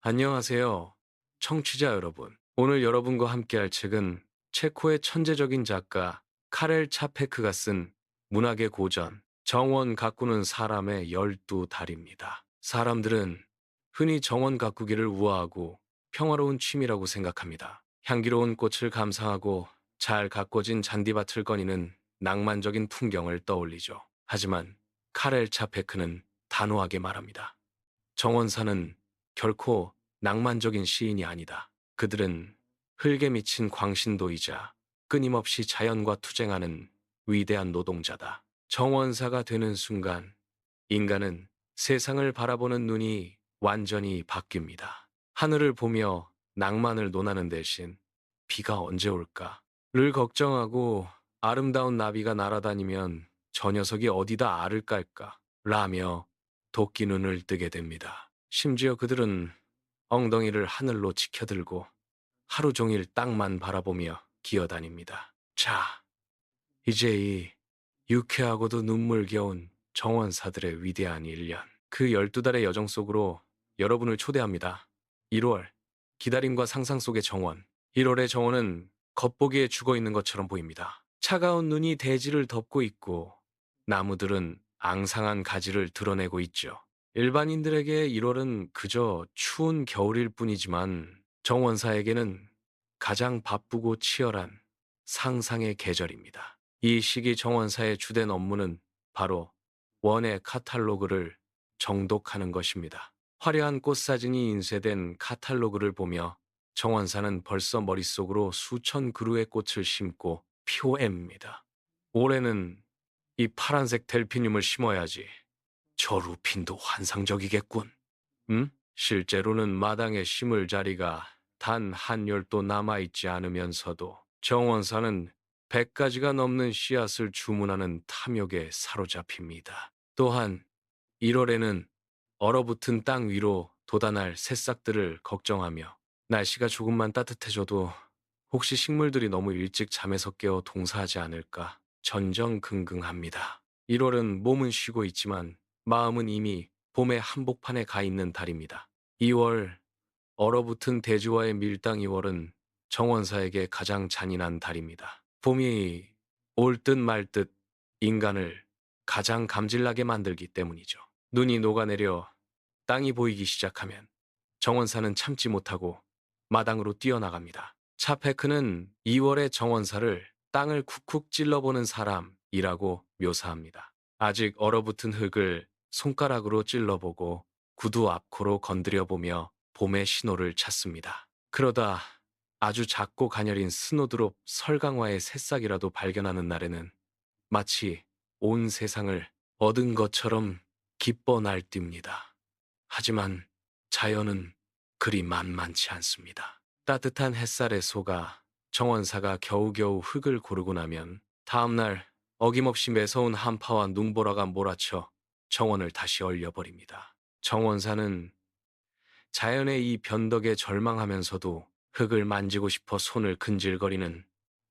안녕하세요. 청취자 여러분. 오늘 여러분과 함께할 책은 체코의 천재적인 작가 카렐 차페크가 쓴 문학의 고전, 정원 가꾸는 사람의 12달입니다. 사람들은 흔히 정원 가꾸기를 우아하고 평화로운 취미라고 생각합니다. 향기로운 꽃을 감상하고 잘 가꿔진 잔디밭을 거니는 낭만적인 풍경을 떠올리죠. 하지만 카렐 차페크는 단호하게 말합니다. 정원사는 결코 낭만적인 시인이 아니다. 그들은 흙에 미친 광신도이자 끊임없이 자연과 투쟁하는 위대한 노동자다. 정원사가 되는 순간 인간은 세상을 바라보는 눈이 완전히 바뀝니다. 하늘을 보며 낭만을 논하는 대신 비가 언제 올까를 걱정하고 아름다운 나비가 날아다니면 저 녀석이 어디다 알을 깔까 라며 도끼 눈을 뜨게 됩니다. 심지어 그들은 엉덩이를 하늘로 치켜들고 하루 종일 땅만 바라보며 기어다닙니다. 자, 이제 이 유쾌하고도 눈물겨운 정원사들의 위대한 일년, 그 12달의 여정 속으로 여러분을 초대합니다. 1월, 기다림과 상상 속의 정원. 1월의 정원은 겉보기에 죽어있는 것처럼 보입니다. 차가운 눈이 대지를 덮고 있고 나무들은 앙상한 가지를 드러내고 있죠. 일반인들에게 1월은 그저 추운 겨울일 뿐이지만 정원사에게는 가장 바쁘고 치열한 상상의 계절입니다. 이 시기 정원사의 주된 업무는 바로 원의 카탈로그를 정독하는 것입니다. 화려한 꽃사진이 인쇄된 카탈로그를 보며 정원사는 벌써 머릿속으로 수천 그루의 꽃을 심고 피워앱니다. 올해는 이 파란색 델피늄을 심어야지. 저 루핀도 환상적이겠군. 실제로는 마당에 심을 자리가 단 한 열도 남아있지 않으면서도 정원사는 100가지가 넘는 씨앗을 주문하는 탐욕에 사로잡힙니다. 또한 1월에는 얼어붙은 땅 위로 돋아날 새싹들을 걱정하며 날씨가 조금만 따뜻해져도 혹시 식물들이 너무 일찍 잠에서 깨어 동사하지 않을까 전전긍긍합니다. 1월은 몸은 쉬고 있지만 마음은 이미 봄의 한복판에 가 있는 달입니다. 2월, 얼어붙은 대지와의 밀당 2월은 정원사에게 가장 잔인한 달입니다. 봄이 올 듯 말 듯 인간을 가장 감질나게 만들기 때문이죠. 눈이 녹아내려 땅이 보이기 시작하면 정원사는 참지 못하고 마당으로 뛰어나갑니다. 차페크는 2월의 정원사를 땅을 쿡쿡 찔러보는 사람이라고 묘사합니다. 아직 얼어붙은 흙을 손가락으로 찔러보고 구두 앞코로 건드려보며 봄의 신호를 찾습니다. 그러다 아주 작고 가녀린 스노드롭 설강화의 새싹이라도 발견하는 날에는 마치 온 세상을 얻은 것처럼 기뻐 날뜁니다. 하지만 자연은 그리 만만치 않습니다. 따뜻한 햇살에 속아 정원사가 겨우겨우 흙을 고르고 나면 다음날 어김없이 매서운 한파와 눈보라가 몰아쳐 정원을 다시 얼려버립니다. 정원사는 자연의 이 변덕에 절망하면서도 흙을 만지고 싶어 손을 근질거리는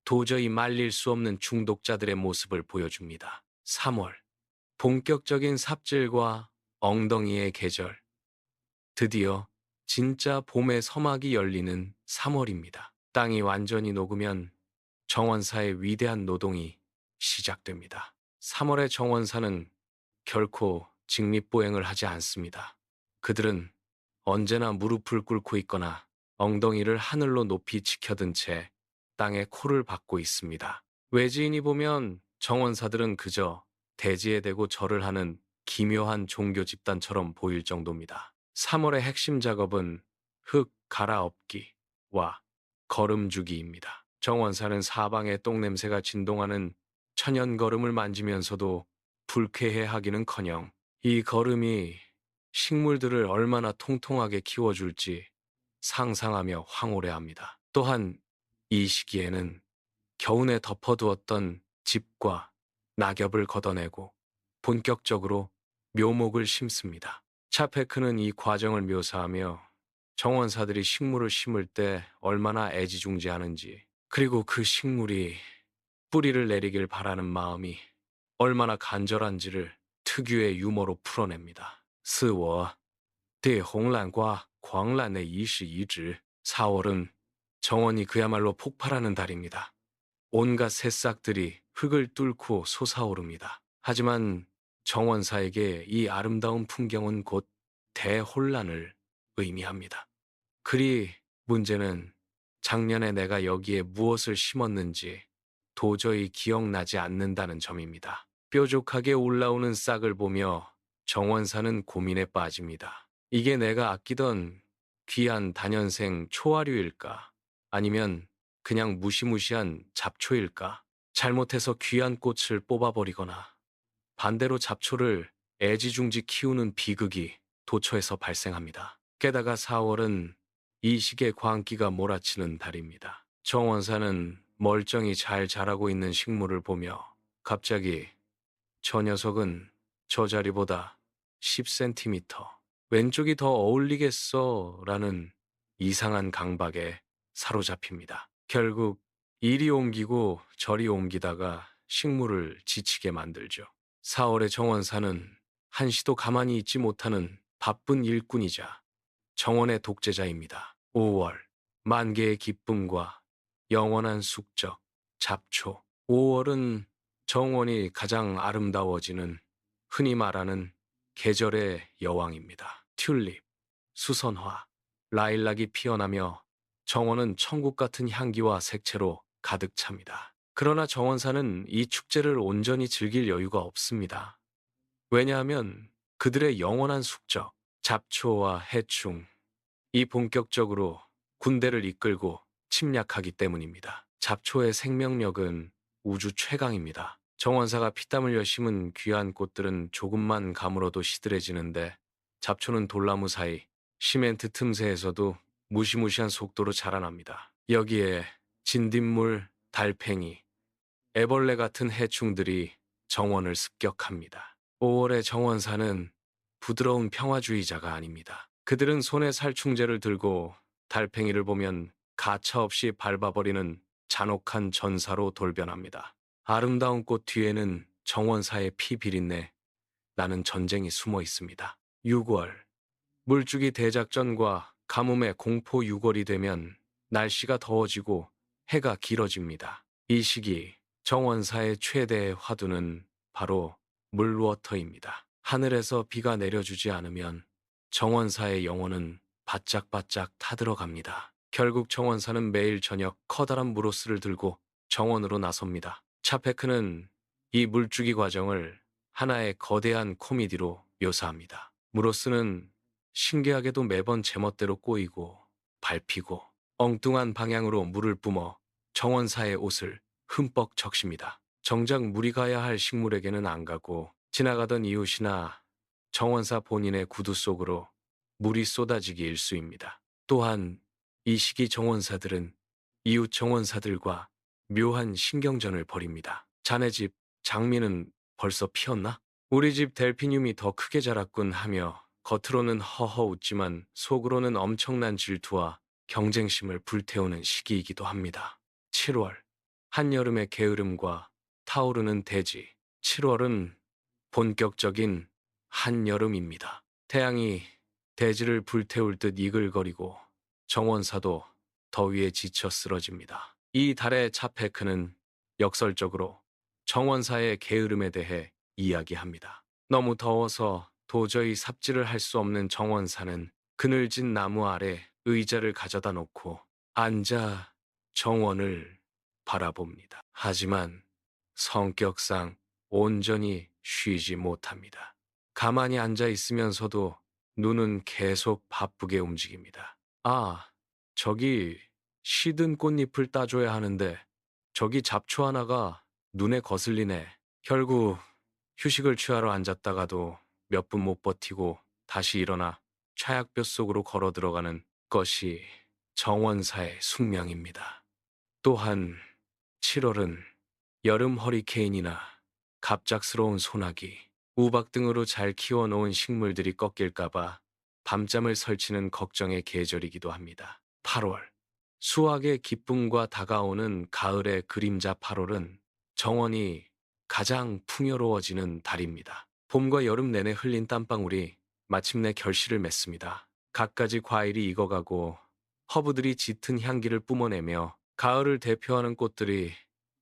도저히 말릴 수 없는 중독자들의 모습을 보여줍니다. 3월, 본격적인 삽질과 엉덩이의 계절. 드디어 진짜 봄의 서막이 열리는 3월입니다. 땅이 완전히 녹으면 정원사의 위대한 노동이 시작됩니다. 3월의 정원사는 결코 직립보행을 하지 않습니다. 그들은 언제나 무릎을 꿇고 있거나 엉덩이를 하늘로 높이 치켜든 채 땅에 코를 박고 있습니다. 외지인이 보면 정원사들은 그저 대지에 대고 절을 하는 기묘한 종교 집단처럼 보일 정도입니다. 3월의 핵심 작업은 흙 갈아엎기와 걸음주기입니다. 정원사는 사방에 똥냄새가 진동하는 천연 거름을 만지면서도 불쾌해하기는커녕 이 거름이 식물들을 얼마나 통통하게 키워줄지 상상하며 황홀해합니다. 또한 이 시기에는 겨우내 덮어두었던 집과 낙엽을 걷어내고 본격적으로 묘목을 심습니다. 차페크는 이 과정을 묘사하며 정원사들이 식물을 심을 때 얼마나 애지중지하는지, 그리고 그 식물이 뿌리를 내리길 바라는 마음이 얼마나 간절한지를 특유의 유머로 풀어냅니다. 是我对红蓝瓜 광란의 22일 4월은 정원이 그야말로 폭발하는 달입니다. 온갖 새싹들이 흙을 뚫고 솟아오릅니다. 하지만 정원사에게 이 아름다운 풍경은 곧 대혼란을 의미합니다. 그리 문제는 작년에 내가 여기에 무엇을 심었는지 도저히 기억나지 않는다는 점입니다. 뾰족하게 올라오는 싹을 보며 정원사는 고민에 빠집니다. 이게 내가 아끼던 귀한 다년생 초화류일까? 아니면 그냥 무시무시한 잡초일까? 잘못해서 귀한 꽃을 뽑아버리거나 반대로 잡초를 애지중지 키우는 비극이 도처에서 발생합니다. 게다가 4월은 이 시기에 광기가 몰아치는 달입니다. 정원사는 멀쩡히 잘 자라고 있는 식물을 보며 갑자기 저 녀석은 저 자리보다 10cm 왼쪽이 더 어울리겠어 라는 이상한 강박에 사로잡힙니다. 결국 이리 옮기고 저리 옮기다가 식물을 지치게 만들죠. 4월의 정원사는 한시도 가만히 있지 못하는 바쁜 일꾼이자 정원의 독재자입니다. 5월, 만개의 기쁨과 영원한 숙적, 잡초. 5월은 정원이 가장 아름다워지는 흔히 말하는 계절의 여왕입니다. 튤립, 수선화, 라일락이 피어나며 정원은 천국 같은 향기와 색채로 가득 찹니다. 그러나 정원사는 이 축제를 온전히 즐길 여유가 없습니다. 왜냐하면 그들의 영원한 숙적, 잡초와 해충, 이 본격적으로 군대를 이끌고 침략하기 때문입니다. 잡초의 생명력은 우주 최강입니다. 정원사가 피땀 흘려 심은 귀한 꽃들은 조금만 가물어도 시들해지는데 잡초는 돌나무 사이 시멘트 틈새에서도 무시무시한 속도로 자라납니다. 여기에 진딧물, 달팽이, 애벌레 같은 해충들이 정원을 습격합니다. 5월의 정원사는 부드러운 평화주의자가 아닙니다. 그들은 손에 살충제를 들고 달팽이를 보면 가차없이 밟아버리는 잔혹한 전사로 돌변합니다. 아름다운 꽃 뒤에는 정원사의 피 비린내 나는 전쟁이 숨어 있습니다. 6월, 물주기 대작전과 가뭄의 공포 6월이 되면 날씨가 더워지고 해가 길어집니다. 이 시기 정원사의 최대의 화두는 바로 물워터입니다. 하늘에서 비가 내려주지 않으면 정원사의 영혼은 바짝바짝 타들어갑니다. 결국 정원사는 매일 저녁 커다란 무로스를 들고 정원으로 나섭니다. 차페크는 이 물주기 과정을 하나의 거대한 코미디로 묘사합니다. 무로스는 신기하게도 매번 제멋대로 꼬이고 밟히고 엉뚱한 방향으로 물을 뿜어 정원사의 옷을 흠뻑 적십니다. 정작 물이 가야 할 식물에게는 안 가고 지나가던 이웃이나 정원사 본인의 구두 속으로 물이 쏟아지기 일쑤입니다. 또한 이 시기 정원사들은 이웃 정원사들과 묘한 신경전을 벌입니다. 자네 집 장미는 벌써 피었나? 우리 집 델피늄이 더 크게 자랐군 하며 겉으로는 허허 웃지만 속으로는 엄청난 질투와 경쟁심을 불태우는 시기이기도 합니다. 7월, 한여름의 게으름과 타오르는 대지. 7월은 본격적인 한여름입니다. 태양이 대지를 불태울 듯 이글거리고 정원사도 더위에 지쳐 쓰러집니다. 이 달의 차페크는 역설적으로 정원사의 게으름에 대해 이야기합니다. 너무 더워서 도저히 삽질을 할 수 없는 정원사는 그늘진 나무 아래 의자를 가져다 놓고 앉아 정원을 바라봅니다. 하지만 성격상 온전히 쉬지 못합니다. 가만히 앉아 있으면서도 눈은 계속 바쁘게 움직입니다. 아, 저기 시든 꽃잎을 따줘야 하는데 저기 잡초 하나가 눈에 거슬리네. 결국 휴식을 취하러 앉았다가도 몇 분 못 버티고 다시 일어나 차약볕 속으로 걸어 들어가는 것이 정원사의 숙명입니다. 또한 7월은 여름 허리케인이나 갑작스러운 소나기, 우박 등으로 잘 키워놓은 식물들이 꺾일까봐 밤잠을 설치는 걱정의 계절이기도 합니다. 8월, 수확의 기쁨과 다가오는 가을의 그림자 8월은 정원이 가장 풍요로워지는 달입니다. 봄과 여름 내내 흘린 땀방울이 마침내 결실을 맺습니다. 갖가지 과일이 익어가고 허브들이 짙은 향기를 뿜어내며 가을을 대표하는 꽃들이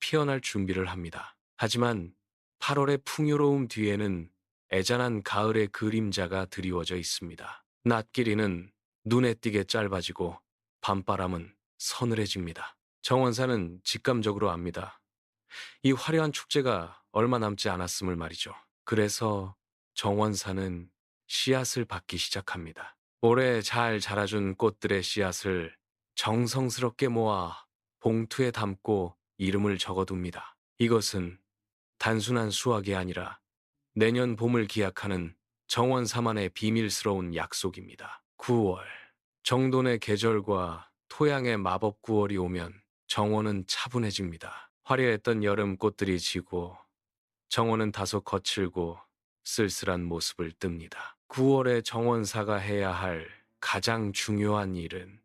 피어날 준비를 합니다. 하지만 8월의 풍요로움 뒤에는 애잔한 가을의 그림자가 드리워져 있습니다. 낮 길이는 눈에 띄게 짧아지고 밤바람은 서늘해집니다. 정원사는 직감적으로 압니다. 이 화려한 축제가 얼마 남지 않았음을 말이죠. 그래서 정원사는 씨앗을 받기 시작합니다. 올해 잘 자라준 꽃들의 씨앗을 정성스럽게 모아 봉투에 담고 이름을 적어둡니다. 이것은 단순한 수확이 아니라 내년 봄을 기약하는 정원사만의 비밀스러운 약속입니다. 9월. 정돈의 계절과 토양의 마법 9월이 오면 정원은 차분해집니다. 화려했던 여름 꽃들이 지고 정원은 다소 거칠고 쓸쓸한 모습을 띱니다. 9월에 정원사가 해야 할 가장 중요한 일은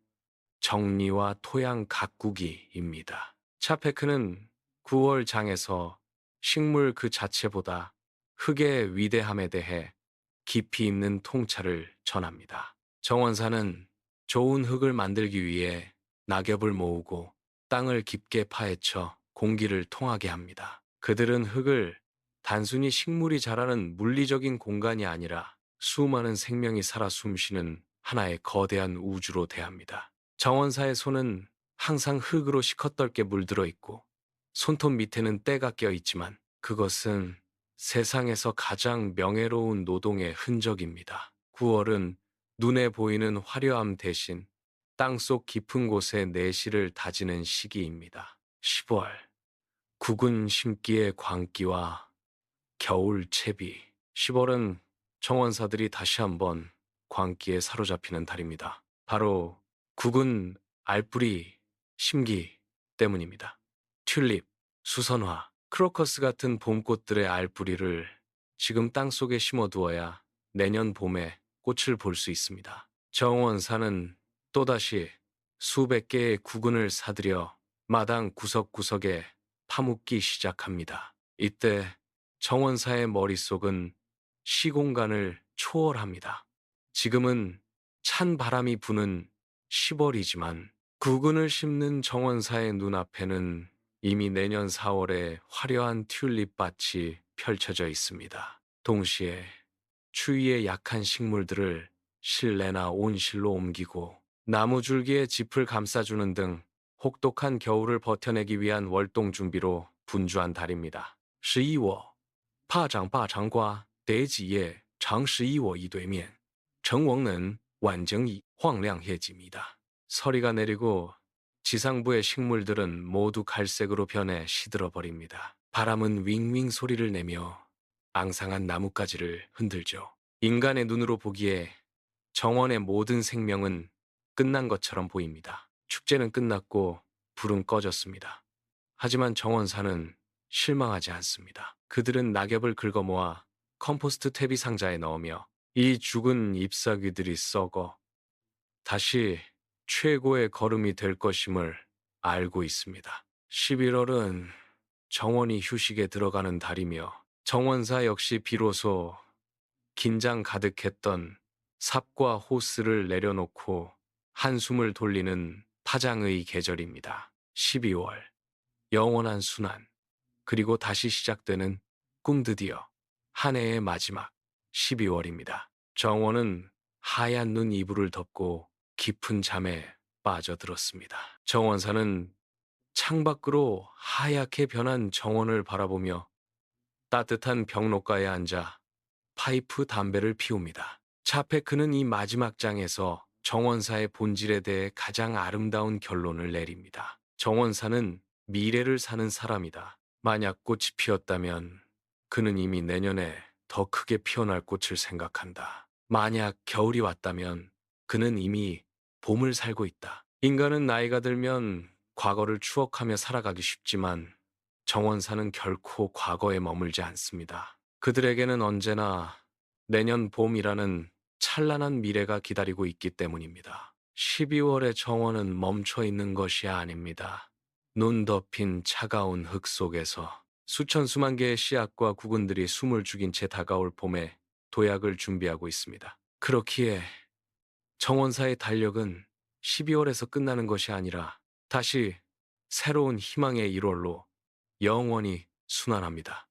정리와 토양 가꾸기입니다. 차페크는 9월 장에서 식물 그 자체보다 흙의 위대함에 대해 깊이 있는 통찰을 전합니다. 정원사는 좋은 흙을 만들기 위해 낙엽을 모으고 땅을 깊게 파헤쳐 공기를 통하게 합니다. 그들은 흙을 단순히 식물이 자라는 물리적인 공간이 아니라 수많은 생명이 살아 숨쉬는 하나의 거대한 우주로 대합니다. 정원사의 손은 항상 흙으로 시커멓게 물들어 있고 손톱 밑에는 때가 껴 있지만 그것은 세상에서 가장 명예로운 노동의 흔적입니다. 9월은 눈에 보이는 화려함 대신 땅속 깊은 곳에 내실을 다지는 시기입니다. 10월, 국은 심기의 광기와 겨울 채비. 10월은 정원사들이 다시 한번 광기에 사로잡히는 달입니다. 바로 국은 알뿌리, 심기 때문입니다. 튤립, 수선화, 크로커스 같은 봄꽃들의 알뿌리를 지금 땅속에 심어두어야 내년 봄에 꽃을 볼 수 있습니다. 정원사는 또다시 수백 개의 구근을 사들여 마당 구석구석에 파묻기 시작합니다. 이때 정원사의 머릿속은 시공간을 초월합니다. 지금은 찬 바람이 부는 10월이지만 구근을 심는 정원사의 눈앞에는 이미 내년 4월에 화려한 튤립밭이 펼쳐져 있습니다. 동시에 추위에 약한 식물들을 실내나 온실로 옮기고 나무줄기에 짚을 감싸주는 등 혹독한 겨울을 버텨내기 위한 월동 준비로 분주한 달입니다. 11월 파장바장과得几页长11월 이对面정원은 완전히 황량해집니다. 서리가 내리고 지상부의 식물들은 모두 갈색으로 변해 시들어버립니다. 바람은 윙윙 소리를 내며 앙상한 나뭇가지를 흔들죠. 인간의 눈으로 보기에 정원의 모든 생명은 끝난 것처럼 보입니다. 축제는 끝났고 불은 꺼졌습니다. 하지만 정원사는 실망하지 않습니다. 그들은 낙엽을 긁어모아 컴포스트 퇴비 상자에 넣으며 이 죽은 잎사귀들이 썩어 다시 최고의 걸음이 될 것임을 알고 있습니다. 11월은 정원이 휴식에 들어가는 달이며 정원사 역시 비로소 긴장 가득했던 삽과 호스를 내려놓고 한숨을 돌리는 파장의 계절입니다. 12월 영원한 순환 그리고 다시 시작되는 꿈드디어 한 해의 마지막 12월입니다. 정원은 하얀 눈 이불을 덮고 깊은 잠에 빠져들었습니다. 정원사는 창밖으로 하얗게 변한 정원을 바라보며 따뜻한 벽록가에 앉아 파이프 담배를 피웁니다. 차페크는 이 마지막 장에서 정원사의 본질에 대해 가장 아름다운 결론을 내립니다. 정원사는 미래를 사는 사람이다. 만약 꽃이 피었다면 그는 이미 내년에 더 크게 피어날 꽃을 생각한다. 만약 겨울이 왔다면 그는 이미 봄을 살고 있다. 인간은 나이가 들면 과거를 추억하며 살아가기 쉽지만 정원사는 결코 과거에 머물지 않습니다. 그들에게는 언제나 내년 봄이라는 찬란한 미래가 기다리고 있기 때문입니다. 12월의 정원은 멈춰 있는 것이 아닙니다. 눈 덮인 차가운 흙 속에서 수천 수만 개의 씨앗과 구근들이 숨을 죽인 채 다가올 봄에 도약을 준비하고 있습니다. 그렇기에 정원사의 달력은 12월에서 끝나는 것이 아니라 다시 새로운 희망의 1월로 영원히 순환합니다.